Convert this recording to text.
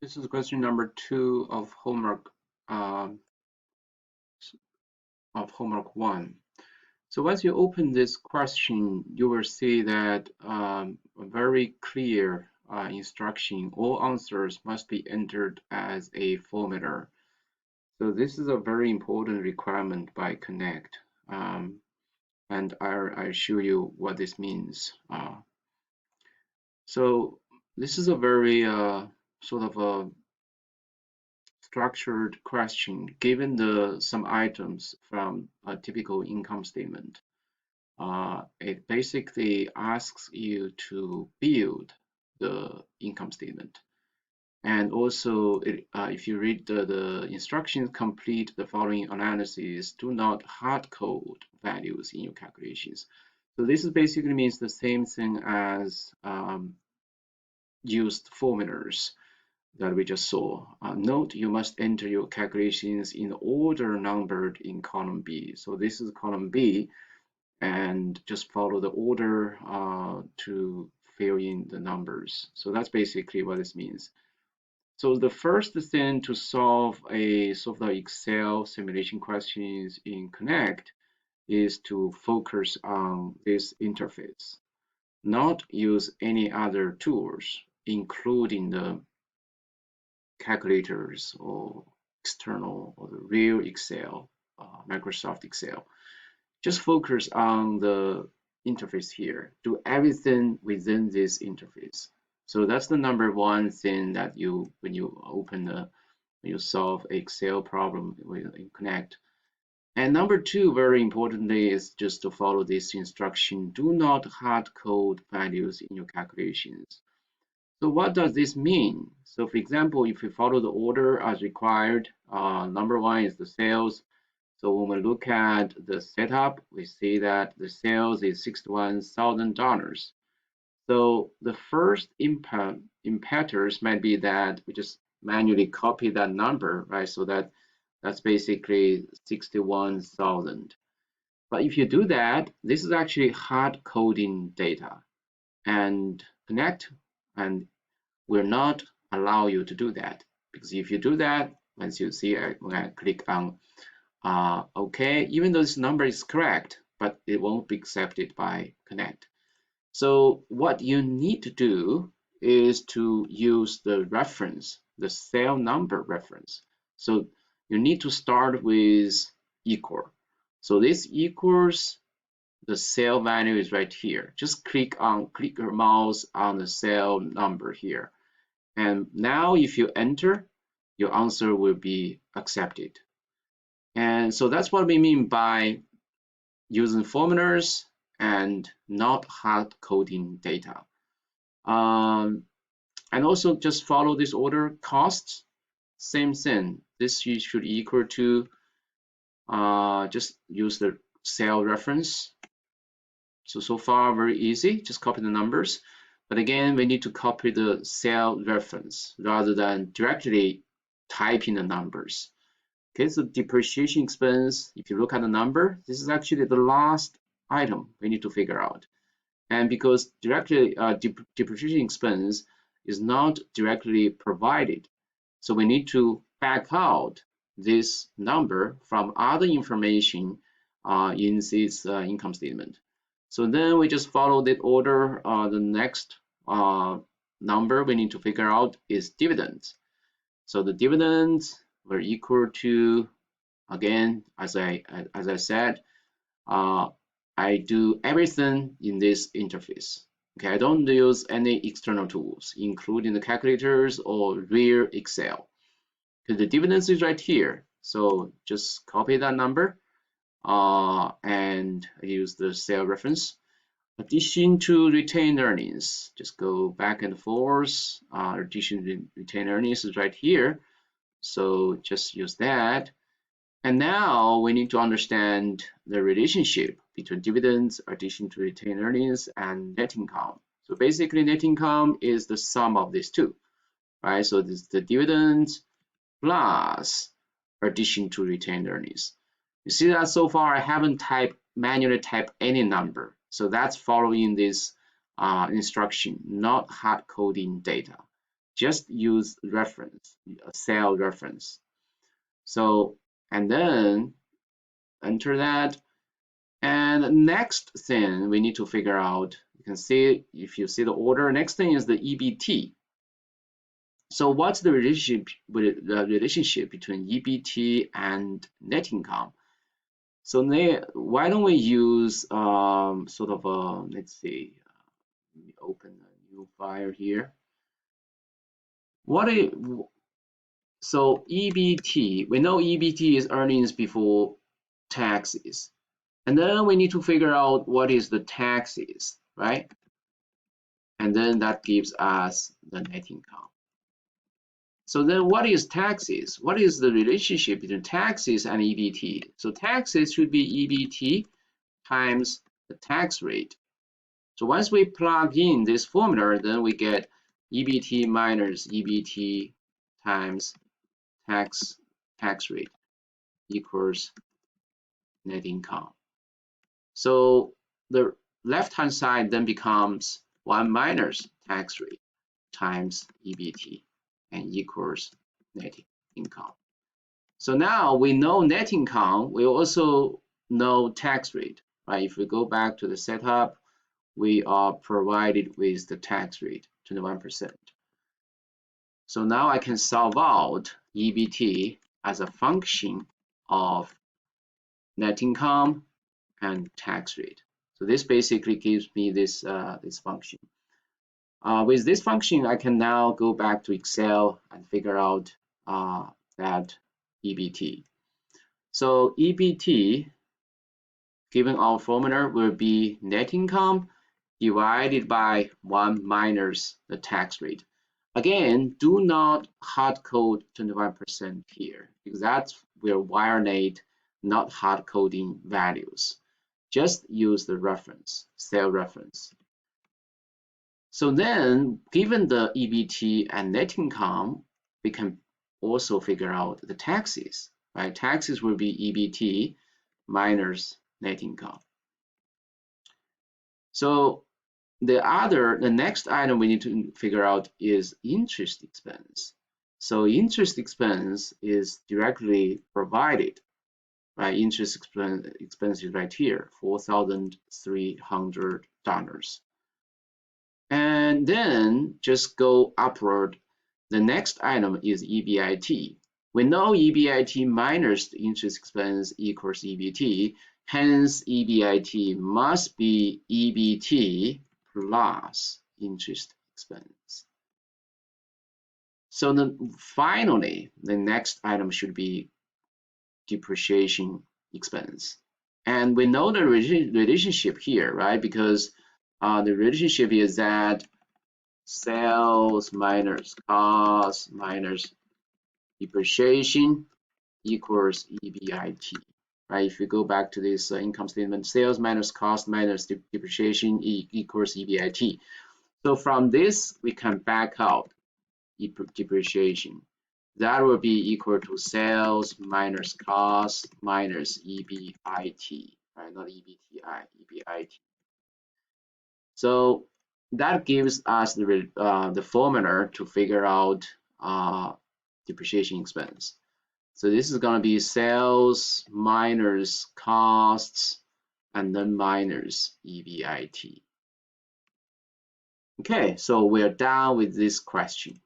This is question number 2 of um, homework 1. So once you open this question, you will see that a very clear instruction. All answers must be entered as a formula. So this is a very important requirement by Connect. And I'll show you what this means. So this is a very sort of a structured question given some items from a typical income statement. It basically asks you to build the income statement. And also, if you read the instructions, complete the following analysis. Do not hard code values in your calculations. So this basically means the same thing as used formulas that we just saw. Note you must enter your calculations in order numbered in column B. So this is column B, and just follow the order to fill in the numbers. So that's basically what this means. So the first thing to solve a sort of Excel simulation questions in Connect is to focus on this interface, not use any other tools, including the calculators or external or the real Excel, Microsoft Excel. Just focus on the interface here. Do everything within this interface. So that's the number one thing that when you solve Excel problem in Connect. And number two, very importantly, is just to follow this instruction. Do not hard code values in your calculations. So what does this mean? So for example, if we follow the order as required, number one is the sales. So when we look at the setup, we see that the sales is $61,000. So the first impetus might be that we just manually copy that number, right? So that's basically 61,000. But if you do that, this is actually hard coding data, and Connect and will not allow you to do that, because if you do that, once you see when I click on OK, even though this number is correct, but it won't be accepted by Connect. So what you need to do is to use the reference, the cell number reference. So you need to start with equal. So this equals the cell value is right here. Just click your mouse on the cell number here. And now if you enter, your answer will be accepted. And so that's what we mean by using formulas and not hard coding data. And also just follow this order. Costs, same thing. This should equal to, just use the cell reference. So far, very easy. Just copy the numbers. But again, we need to copy the cell reference rather than directly typing the numbers. Okay, so depreciation expense, if you look at the number, this is actually the last item we need to figure out. And because directly depreciation expense is not directly provided, so we need to back out this number from other information in this income statement. So then we just follow that order. The next number we need to figure out is dividends. So the dividends were equal to, again, as I said, I do everything in this interface. Okay, I don't use any external tools, including the calculators or real Excel. Because the dividends is right here. So just copy that number and use the cell reference. Addition to retained earnings, just go back and forth. Addition to retained earnings is right here. So just use that. And now we need to understand the relationship between dividends, addition to retained earnings, and net income. So basically, net income is the sum of these two, right? So this is the dividends plus addition to retained earnings. You see that so far I haven't manually typed any number. So that's following this instruction, not hard coding data. just use reference, a cell reference. So, and then enter that. And next thing we need to figure out, you can see, if you see the order, next thing is the EBT. So what's the relationship between EBT and net income? So why don't we use sort of a, let's see, let me open a new file here. So EBT, we know EBT is earnings before taxes. And then we need to figure out what is the taxes, right? And then that gives us the net income. So then what is taxes? What is the relationship between taxes and EBT? So taxes should be EBT times the tax rate. So once we plug in this formula, then we get EBT minus EBT times tax rate equals net income. So the left-hand side then becomes 1 minus tax rate times EBT and equals net income. So now we know net income, we also know tax rate, right? If we go back to the setup, we are provided with the tax rate, 21%. So now I can solve out EBT as a function of net income and tax rate. So this basically gives me this function. With this function, I can now go back to Excel and figure out that EBT. So EBT, given our formula, will be net income divided by 1 minus the tax rate. Again, do not hard code 21% here, because that's where WireNet not hard coding values. Just use the reference, cell reference. So then, given the EBT and net income, we can also figure out the taxes, right? Taxes will be EBT minus net income. So the next item we need to figure out is interest expense. So interest expense is directly provided, right? Interest expense is right here, $4,300. And then just go upward. The next item is EBIT. We know EBIT minus the interest expense equals EBT. Hence, EBIT must be EBT plus interest expense. So then finally, the next item should be depreciation expense. And we know the relationship here, right? Because the relationship is that sales minus cost minus depreciation equals EBIT, right? If you go back to this income statement, sales minus cost minus depreciation equals EBIT. So from this, we can back out depreciation. That will be equal to sales minus cost minus EBIT, right? Not EBTI, EBIT. So that gives us the formula to figure out depreciation expense. So this is going to be sales minus costs and then minus EBIT. Okay, so we're done with this question.